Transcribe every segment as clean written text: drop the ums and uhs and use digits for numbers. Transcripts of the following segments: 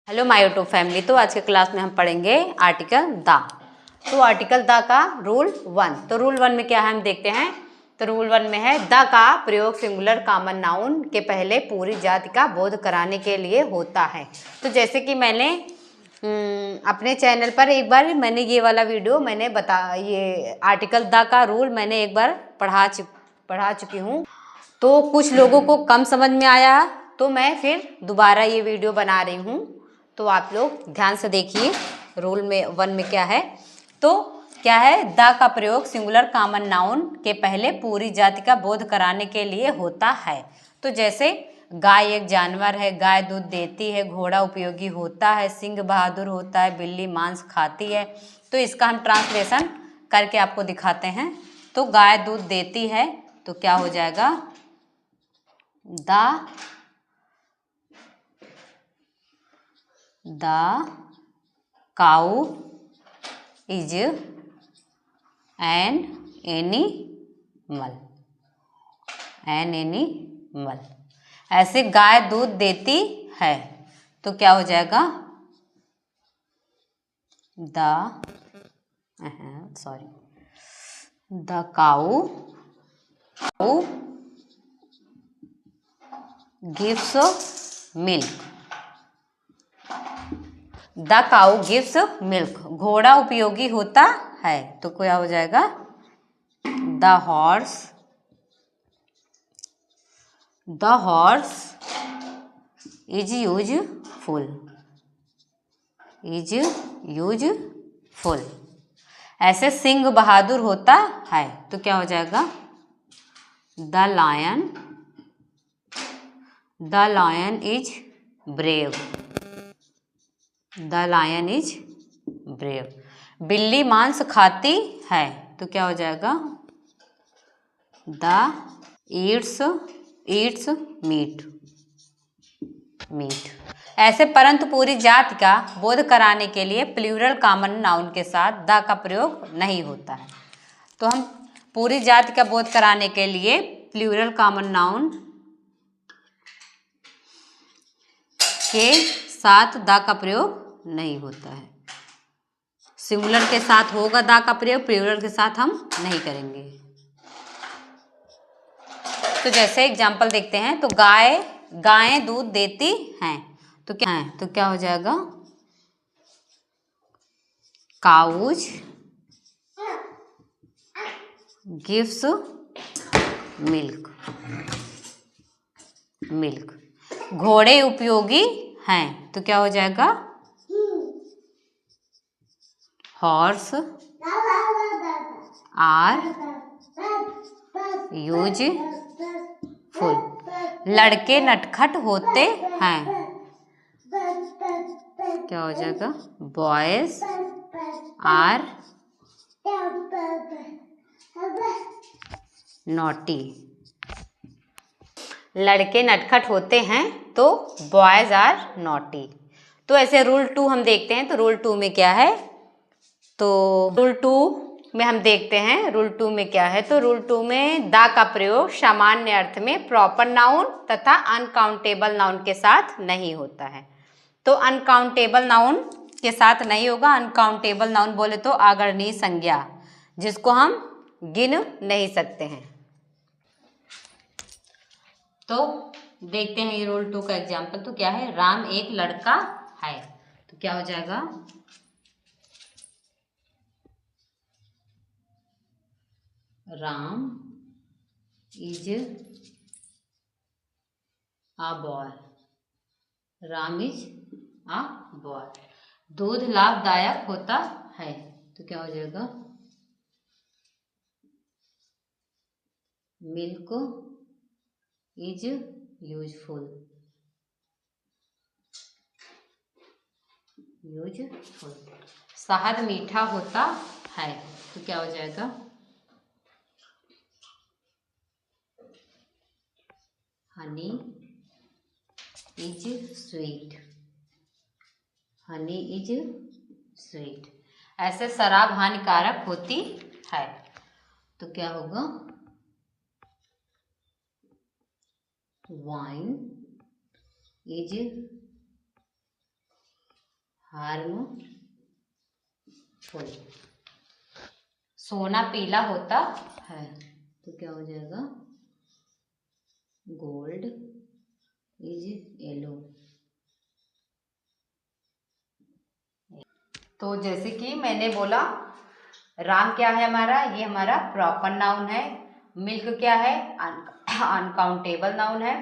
Hello my YouTube family. तो आज के क्लास में हम पढ़ेंगे आर्टिकल द। तो आर्टिकल द का रूल 1। तो रूल 1 में क्या है हम देखते हैं। तो रूल 1 में है द का प्रयोग सिंगुलर कॉमन नाउन के पहले पूरी जाति का बोध कराने के लिए होता है। तो जैसे कि मैंने अपने चैनल पर एक बार मैंने ये वाला वीडियो मैंने ये आर्टिकल द का रूल मैंने एक बार पढ़ा चुकी हूँ। तो कुछ लोगों को कम समझ में आया तो मैं फिर दोबारा ये वीडियो बना रही हूँ। तो आप लोग ध्यान से देखिए रूल में 1 में क्या है। तो क्या है, द का प्रयोग सिंगुलर कॉमन नाउन के पहले पूरी जाति का बोध कराने के लिए होता है। तो जैसे गाय एक जानवर है, गाय दूध देती है, घोड़ा उपयोगी होता है, सिंह बहादुर होता है, बिल्ली मांस खाती है। तो इसका हम ट्रांसलेशन करके आपको दिखाते हैं। तो गाय दूध देती है तो क्या हो जाएगा, the cow is an animal. ऐसे गाय दूध देती है तो क्या हो जाएगा, the cow gives milk. The cow gives milk. घोड़ा उपयोगी होता है तो क्या हो जाएगा, द हॉर्स इज यूजफुल। ऐसे सिंह बहादुर होता है तो क्या हो जाएगा, द लायन इज ब्रेव। बिल्ली मांस खाती है तो क्या हो जाएगा, द ईट्स मीट। ऐसे परंतु पूरी जाति का बोध कराने के लिए प्लूरल कॉमन नाउन के साथ द का प्रयोग नहीं होता है। तो हम पूरी जाति का बोध कराने के लिए प्लूरल कॉमन नाउन के साथ द का प्रयोग नहीं होता है। सिंगुलर के साथ होगा द का प्रयोग, प्लूरल के साथ हम नहीं करेंगे। तो जैसे एग्जाम्पल देखते हैं। तो गायें दूध देती हैं तो क्या हो जाएगा, काउज गिव्स मिल्क। घोड़े उपयोगी हैं तो क्या हो जाएगा, हॉर्स आर यूजफुल। लड़के नटखट होते हैं क्या हो जाएगा, बॉयज आर नॉटी। लड़के नटखट होते हैं तो बॉयज आर नॉटी। तो ऐसे रूल 2 हम देखते हैं। तो रूल 2 में क्या है, तो रूल 2 में हम देखते हैं रूल 2 में क्या है। तो रूल 2 में द का प्रयोग सामान्य अर्थ में प्रॉपर नाउन तथा अनकाउंटेबल नाउन के साथ नहीं होता है। तो अनकाउंटेबल नाउन के साथ नहीं होगा। अनकाउंटेबल नाउन बोले तो आगरणीय संज्ञा जिसको हम गिन नहीं सकते हैं। तो देखते हैं ये रूल 2 का एग्जाम्पल। तो क्या है, राम एक लड़का है तो क्या हो जाएगा, राम इज अ बॉय। दूध लाभदायक होता है तो क्या हो जाएगा, मिल्क इज यूजफुल। शहद मीठा होता है तो क्या हो जाएगा, हनी इज स्वीट। ऐसे शराब हानिकारक होती है तो क्या होगा, वाइन इज हार्मफुल। सोना पीला होता है तो क्या हो जाएगा, गोल्ड इज येलो। तो जैसे कि मैंने बोला, राम क्या है हमारा, ये हमारा प्रॉपर नाउन है। मिल्क क्या है, अनकाउंटेबल नाउन है।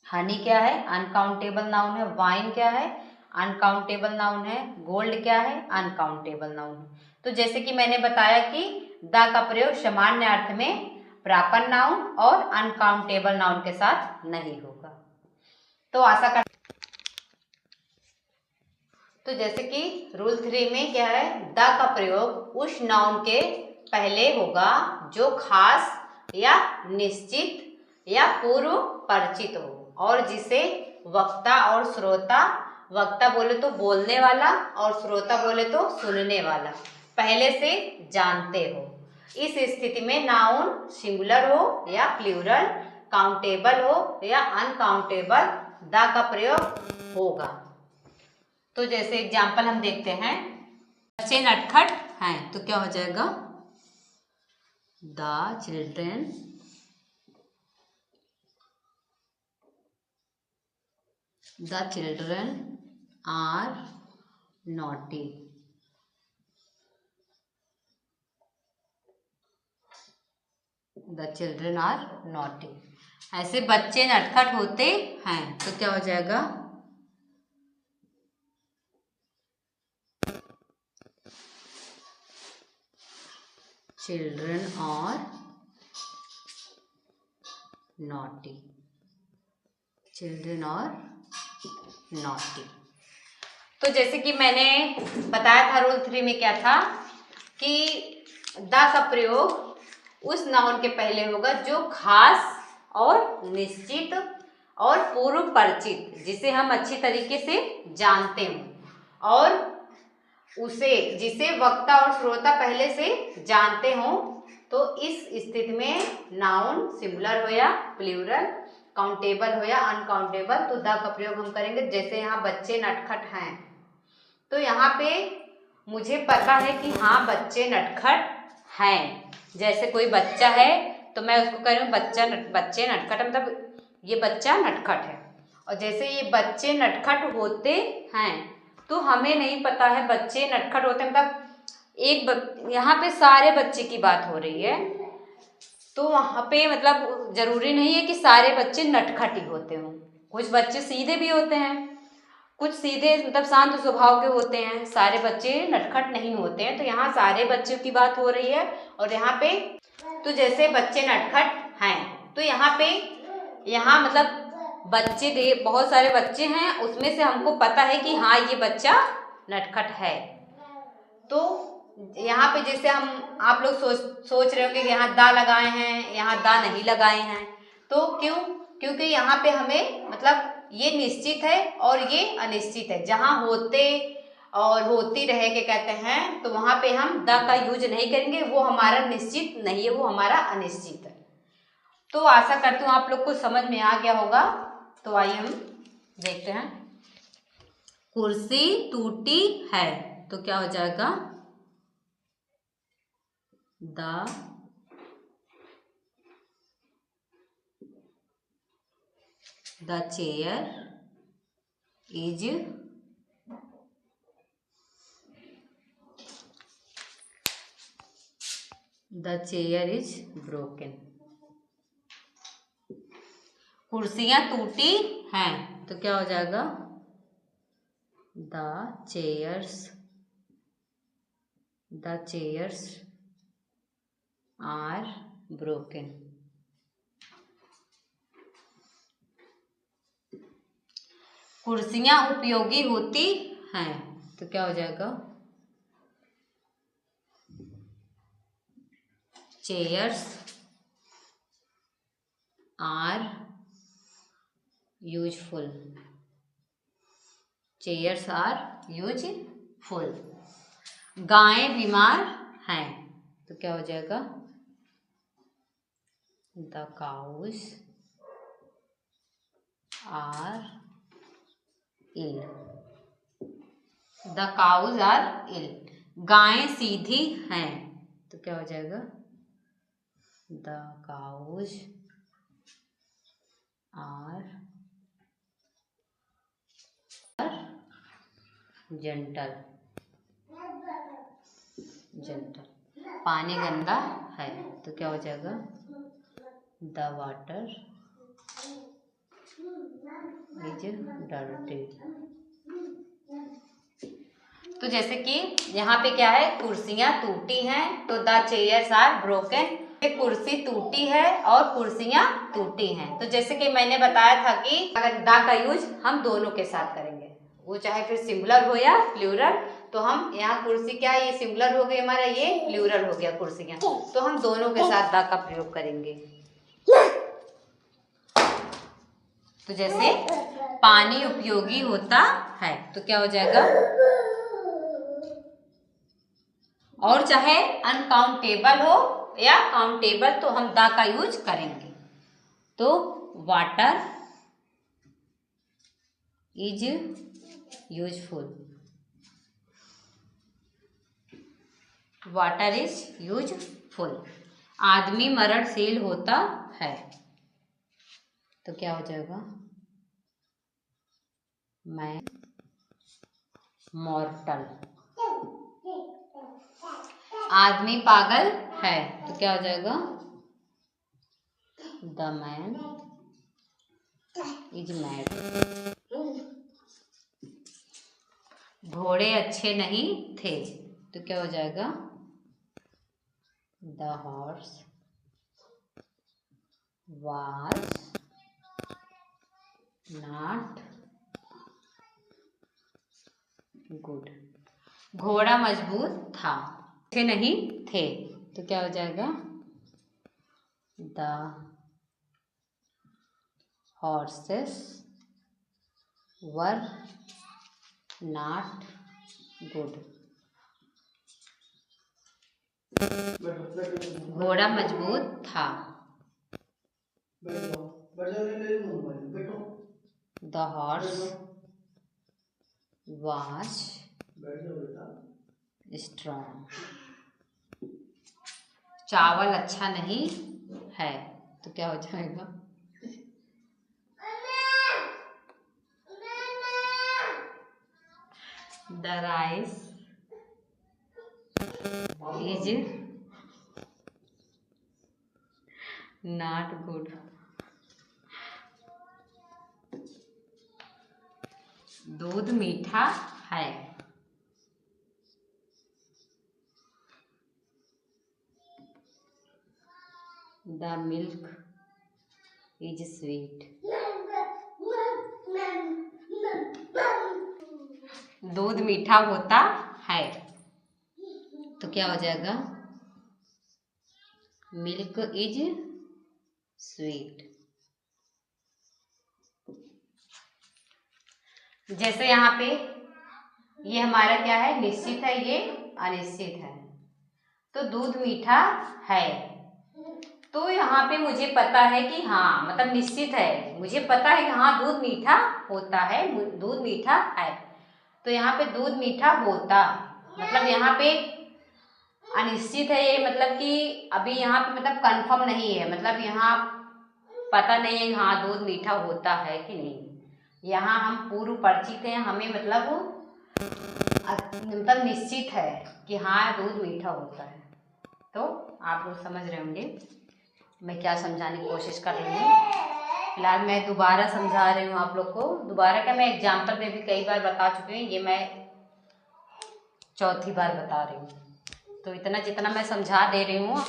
हनी क्या है, अनकाउंटेबल नाउन है। वाइन क्या है, अनकाउंटेबल नाउन है। गोल्ड क्या है, अनकाउंटेबल नाउन है। तो जैसे कि मैंने बताया कि द का प्रयोग सामान्य अर्थ में प्रॉपर नाउन और अनकाउंटेबल नाउन के साथ नहीं होगा। तो आशा कर, तो जैसे कि रूल 3 में क्या है, द का प्रयोग उस नाउन के पहले होगा जो खास या निश्चित या पूर्व परिचित हो और जिसे वक्ता और श्रोता, वक्ता बोले तो बोलने वाला और श्रोता बोले तो सुनने वाला, पहले से जानते हो। इस स्थिति में नाउन सिंगुलर हो या प्लूरल, काउंटेबल हो या अनकाउंटेबल, द का प्रयोग होगा। तो जैसे एग्जाम्पल हम देखते हैं, बच्चे नटखट हैं तो क्या हो जाएगा, the children are naughty. The children are naughty. ऐसे बच्चे नटखट होते हैं तो क्या हो जाएगा, children are naughty. Children are naughty. तो जैसे कि मैंने बताया था रूल 3 में क्या था कि द का प्रयोग उस नाउन के पहले होगा जो खास और निश्चित और पूर्व परिचित, जिसे हम अच्छी तरीके से जानते हों और उसे, जिसे वक्ता और श्रोता पहले से जानते हों। तो इस स्थिति में नाउन सिंगुलर हो या प्लूरल, काउंटेबल हो या अनकाउंटेबल, तो द का प्रयोग हम करेंगे। जैसे यहाँ बच्चे नटखट हैं तो यहाँ पे मुझे पता है कि हाँ बच्चे नटखट हैं। जैसे कोई बच्चा है तो मैं उसको कह रही हूँ बच्चे नटखट, मतलब ये बच्चा नटखट है। और जैसे ये बच्चे नटखट होते हैं तो हमें नहीं पता है बच्चे नटखट होते हैं, मतलब यहाँ पे सारे बच्चे की बात हो रही है तो वहाँ पे मतलब जरूरी नहीं है कि सारे बच्चे नटखट ही होते हों। कुछ बच्चे सीधे भी होते हैं, कुछ सीधे मतलब शांत स्वभाव के होते हैं, सारे बच्चे नटखट नहीं होते हैं। तो यहाँ सारे बच्चों की बात हो रही है और यहाँ पे, तो जैसे बच्चे नटखट हैं तो यहाँ पे, यहाँ मतलब बच्चे बहुत सारे बच्चे हैं, उसमें से हमको पता है कि हाँ ये बच्चा नटखट है। तो यहाँ पे जैसे आप लोग सोच रहे हो कि यहाँ दा लगाए हैं, यहाँ दा नहीं लगाए हैं, तो क्यों, क्योंकि यहाँ पे हमें मतलब ये निश्चित है और ये अनिश्चित है। जहाँ होते और होती रहे के कहते हैं तो वहाँ पे हम द का यूज नहीं करेंगे, वो हमारा निश्चित नहीं है, वो हमारा अनिश्चित है। तो आशा करती हूँ आप लोग को समझ में आ गया होगा। तो आइए हम देखते हैं, कुर्सी टूटी है तो क्या हो जाएगा, द चेयर इज ब्रोकन। कुर्सियां टूटी हैं तो क्या हो जाएगा, द चेयर्स आर ब्रोकन। कुर्सियां उपयोगी होती हैं तो क्या हो जाएगा, chairs are useful. Chairs are useful. गायें बीमार हैं तो क्या हो जाएगा, the cows are ill. The cows are ill, गायें सीधी हैं, तो क्या हो जाएगा? The cows are gentle, gentle. पानी गंदा है, तो क्या हो जाएगा? The water is dirty. तो जैसे कि यहाँ पे क्या है, कुर्सियां टूटी हैं, तो द चेयर्स आर ब्रोकन, कुर्सी टूटी है और कुर्सियां टूटी हैं। तो जैसे कि मैंने बताया था कि अगर द का यूज हम दोनों के साथ करेंगे, वो चाहे फिर सिंगुलर हो या प्लूरल, तो हम यहाँ कुर्सी क्या है, ये सिंगुलर हो गई हमारा, ये प्लूरल हो गया कुर्सियां, तो हम दोनों के साथ द का प्रयोग करेंगे। तो जैसे पानी उपयोगी होता है, तो क्या हो जाएगा? और चाहे अनकाउंटेबल हो या काउंटेबल, तो हम द का यूज करेंगे। तो water is useful, water is useful. आदमी मरणशील होता है, तो क्या हो जाएगा? मैं मॉर्टल। आदमी पागल है, तो क्या हो जाएगा? The man is mad. घोड़े अच्छे नहीं थे, तो क्या हो जाएगा? The horse was not good. घोड़ा मजबूत था, अच्छे नहीं थे, तो क्या हो जाएगा? The horses were not good. घोड़ा मजबूत था, द हॉर्स वाज स्ट्रॉन्ग। चावल अच्छा नहीं है, तो क्या हो जाएगा? The rice is not good. दूध मीठा है, द मिल्क इज स्वीट। दूध मीठा होता है, तो क्या हो जाएगा? Milk is sweet. जैसे यहाँ पे ये हमारा क्या है, निश्चित है, ये अनिश्चित है। तो दूध मीठा है, तो यहाँ पे मुझे पता है कि हाँ, मतलब निश्चित है, मुझे पता है कि हाँ दूध मीठा होता है, दूध मीठा है। तो यहाँ पे दूध मीठा होता, मतलब यहाँ पे अनिश्चित है, ये मतलब कि अभी यहाँ पे मतलब कंफर्म नहीं है, मतलब यहाँ पता नहीं है हाँ दूध मीठा होता है कि नहीं। यहाँ हम पूर्व परिचित हैं, हमें मतलब निश्चित है कि हाँ दूध मीठा होता है। तो आप लोग समझ रहे होंगे मैं क्या समझाने की कोशिश कर रही हूँ। फिलहाल मैं दोबारा समझा रही हूँ आप लोग को। दोबारा क्या, मैं एग्जाम्पल में भी कई बार बता चुकी हूँ, ये मैं चौथी बार बता रही हूँ। तो इतना जितना मैं समझा दे रही हूँ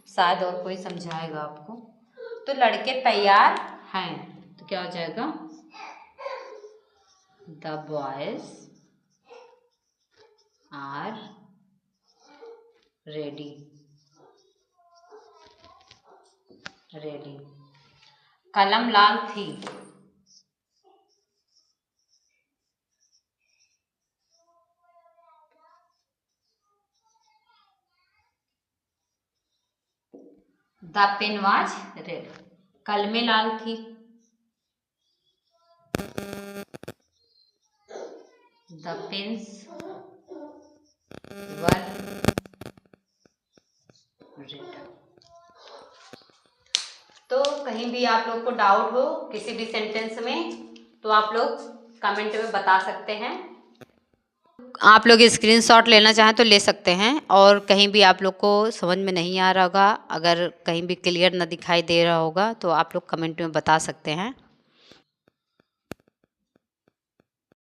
शायद और कोई समझाएगा आपको। तो लड़के तैयार हैं, तो क्या हो जाएगा? The boys are ready, ready. कलम लाल थी, द पेन वाज रेड। कलमें लाल थी, द पिंस वर रिटन। तो कहीं भी आप लोग को डाउट हो किसी भी सेंटेंस में तो आप लोग कमेंट में बता सकते हैं। आप लोग स्क्रीनशॉट लेना चाहें तो ले सकते हैं, और कहीं भी आप लोग को समझ में नहीं आ रहा होगा, अगर कहीं भी क्लियर ना दिखाई दे रहा होगा तो आप लोग कमेंट में बता सकते हैं।